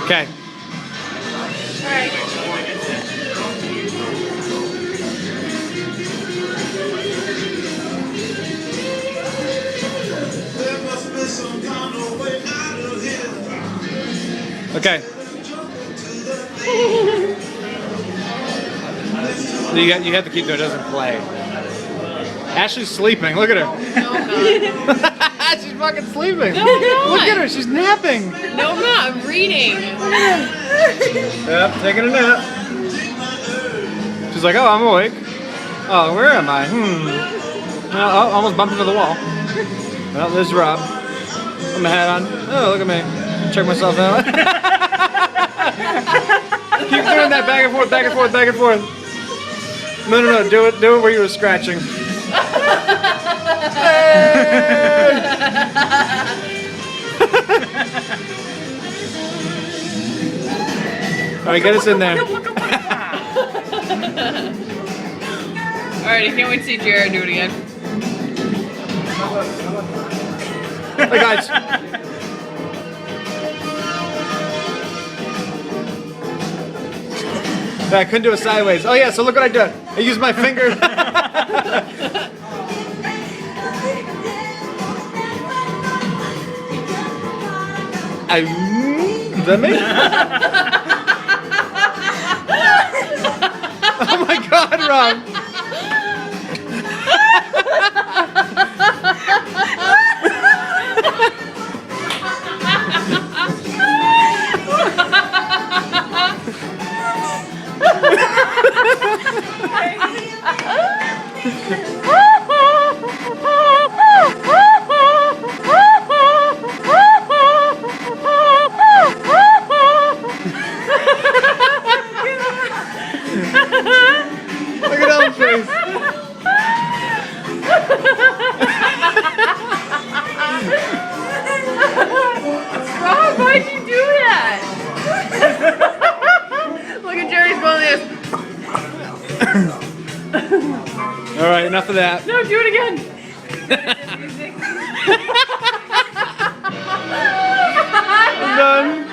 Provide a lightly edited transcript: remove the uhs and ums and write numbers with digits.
Okay. Alright. Okay. You have to keep it. It doesn't play. Ashley's sleeping. Look at her. No, I'm not. She's fucking sleeping. No, I'm not. Look at her. She's napping. No, I'm not. I'm reading. Yep, taking a nap. She's like, oh, I'm awake. Oh, where am I? Oh, almost bumped into the wall. Well, there's Rob. Put my hat on. Oh, look at me. Check myself out. Keep doing that back and forth, back and forth, back and forth. No, no, no. Do it where you were scratching. All right, get us in there. Alright, I can't wait to see Jared do it again. Hey guys. I couldn't do it sideways. Oh yeah, so look what I did. I used my finger. Is that me? Oh my God, Rob. Look at Ellen's face. Rob, why'd you do that? Look at Jerry's going like this. All right, enough of that. No, do it again. I'm done.